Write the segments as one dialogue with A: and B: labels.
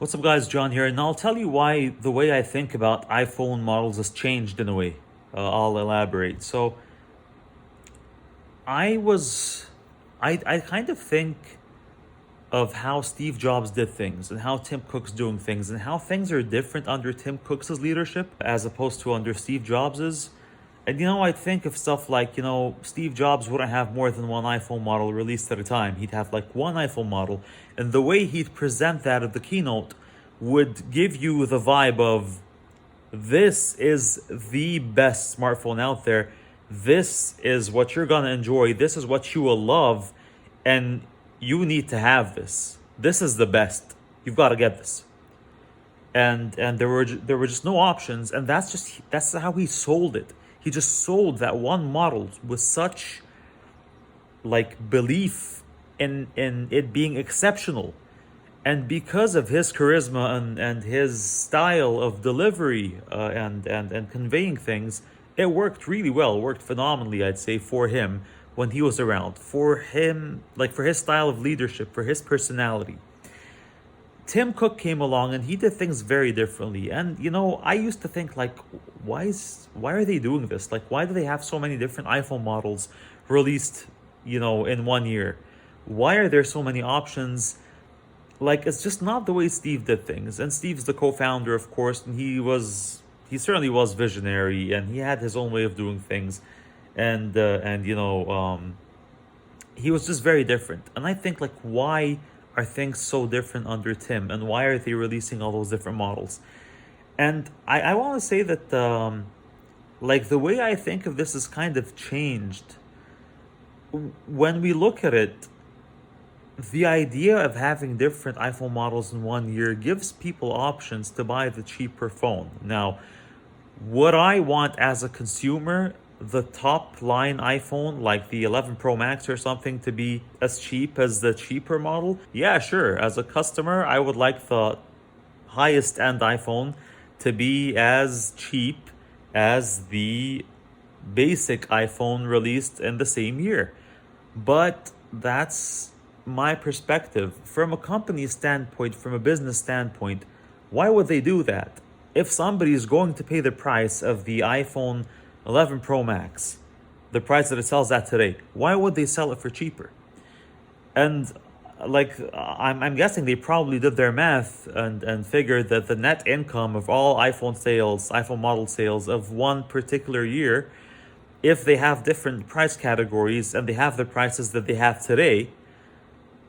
A: What's up, guys? John here, and I'll tell you why the way I think about iPhone models has changed in a way. I'll elaborate. So, I was, I kind of think of how Steve Jobs did things and how Tim Cook's doing things and how things are different under Tim Cook's leadership as opposed to under Steve Jobs's. And I think of stuff like, Steve Jobs wouldn't have more than one iPhone model released at a time. He'd have like one iPhone model. And the way he'd present that at the keynote would give you the vibe of this is the best smartphone out there. This is what you're going to enjoy. This is what you will love. And you need to have this. This is the best. You've got to get this. And there were just no options. And that's how he sold it. He just sold that one model with such like belief in it being exceptional. And because of his charisma and his style of delivery and conveying things, it worked really well. It worked phenomenally, I'd say, for him when he was around. For him, like for his style of leadership, for his personality. Tim Cook came along and he did things very differently. And I used to think like, why are they doing this? Like, why do they have so many different iPhone models released, in 1 year? Why are there so many options? Like, it's just not the way Steve did things. And Steve's the co-founder, of course, and he certainly was visionary, and he had his own way of doing things, and he was just very different. And I think like, why are things so different under Tim, and why are they releasing all those different models? And I want to say that like the way I think of this is kind of changed. When we look at it, the idea of having different iPhone models in 1 year gives people options to buy the cheaper phone. Now, would I want as a consumer the top line iPhone, like the 11 Pro Max or something, to be as cheap as the cheaper model? Yeah, sure. As a customer, I would like the highest end iPhone to be as cheap as the basic iPhone released in the same year. But that's my perspective. From a company standpoint, from a business standpoint, why would they do that? If somebody is going to pay the price of the iPhone 11 Pro Max, the price that it sells at today, why would they sell it for cheaper? And like, I'm guessing they probably did their math and figured that the net income of all iPhone model sales of one particular year, if they have different price categories and they have the prices that they have today,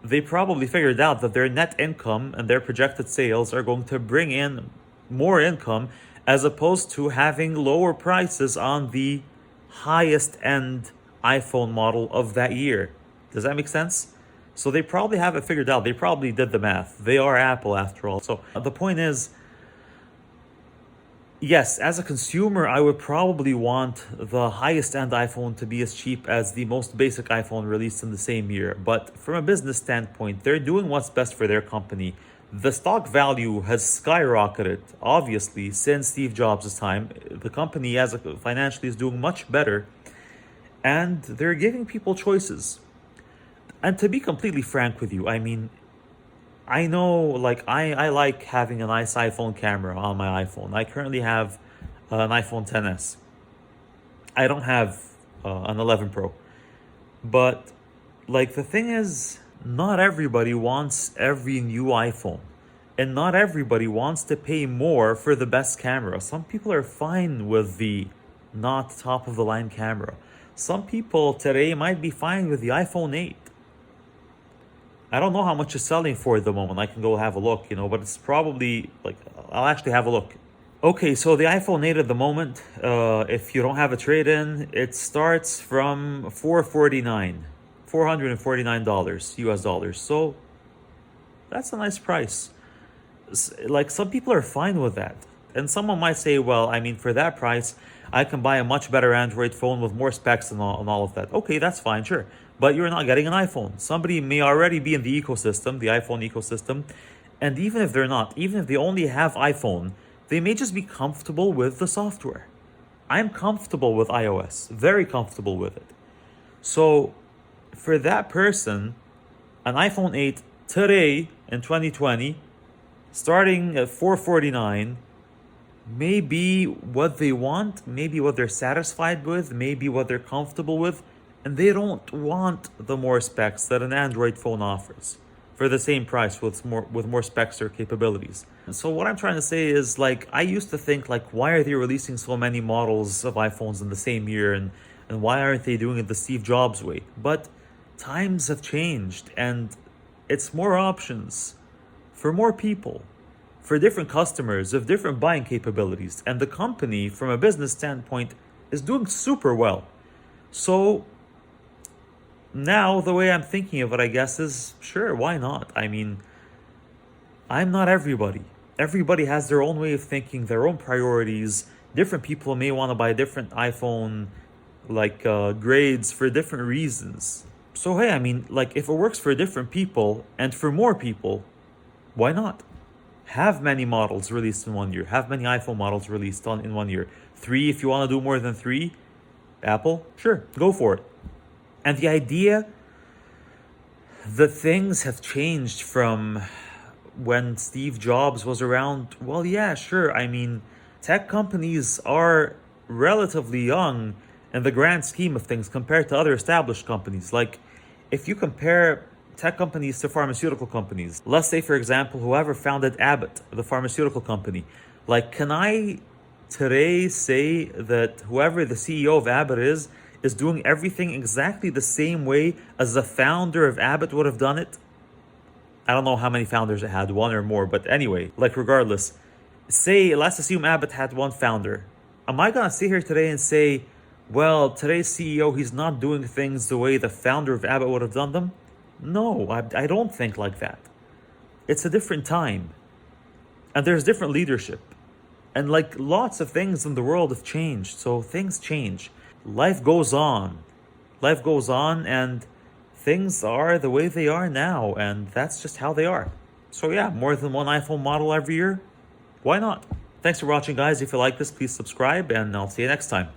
A: they probably figured out that their net income and their projected sales are going to bring in more income as opposed to having lower prices on the highest end iPhone model of that year. Does that make sense? So they probably have it figured out. They probably did the math. They are Apple after all. So the point is, yes, as a consumer, I would probably want the highest end iPhone to be as cheap as the most basic iPhone released in the same year. But from a business standpoint, they're doing what's best for their company. The stock value has skyrocketed, obviously, since Steve Jobs' time. The company, financially, is doing much better, and they're giving people choices. And to be completely frank with you, I mean, I know, like, I like having a nice iPhone camera on my iPhone. I currently have an iPhone XS. I don't have an 11 Pro. But, like, the thing is, not everybody wants every new iPhone. And not everybody wants to pay more for the best camera. Some people are fine with the not top-of-the-line camera. Some people today might be fine with the iPhone 8. I don't know how much it's selling for at the moment. I can go have a look, but it's probably, like, I'll actually have a look. Okay, so the iPhone 8 at the moment, if you don't have a trade-in, it starts from $449 US dollars. So that's a nice price. Like, some people are fine with that. And someone might say, well, I mean, for that price, I can buy a much better Android phone with more specs and all of that. Okay, that's fine, sure. But you're not getting an iPhone. Somebody may already be in the ecosystem, the iPhone ecosystem. And even if they're not, even if they only have iPhone, they may just be comfortable with the software. I'm comfortable with iOS, very comfortable with it. So for that person, an iPhone 8 today in 2020 starting at $449 may be what they want, maybe what they're satisfied with, maybe what they're comfortable with, and they don't want the more specs that an Android phone offers for the same price with more specs or capabilities. And so what I'm trying to say is, like, I used to think, like, why are they releasing so many models of iPhones in the same year, and why aren't they doing it the Steve Jobs way? But times have changed, and it's more options for more people, for different customers of different buying capabilities. And the company, from a business standpoint, is doing super well. So now the way I'm thinking of it, I guess, is sure, why not? I mean, I'm not everybody. Everybody has their own way of thinking, their own priorities. Different people may want to buy different iPhone grades for different reasons. So hey, I mean, like, if it works for different people and for more people, why not? Have many models released in 1 year. Have many iPhone models released in 1 year. 3 if you want to do more than 3. Apple, sure, go for it. And the idea that things have changed from when Steve Jobs was around, well, yeah, sure. I mean, tech companies are relatively young in the grand scheme of things compared to other established companies. Like, if you compare tech companies to pharmaceutical companies, let's say, for example, whoever founded Abbott, the pharmaceutical company, like, can I today say that whoever the CEO of Abbott is doing everything exactly the same way as the founder of Abbott would have done it? I don't know how many founders it had, one or more, but anyway, like, regardless, let's assume Abbott had one founder. Am I gonna sit here today and say, well, today's CEO, he's not doing things the way the founder of Abbott would have done them? No, I don't think like that. It's a different time. And there's different leadership. And, like, lots of things in the world have changed. So things change. Life goes on. Life goes on, and things are the way they are now. And that's just how they are. So yeah, more than one iPhone model every year? Why not? Thanks for watching, guys. If you like this, please subscribe, and I'll see you next time.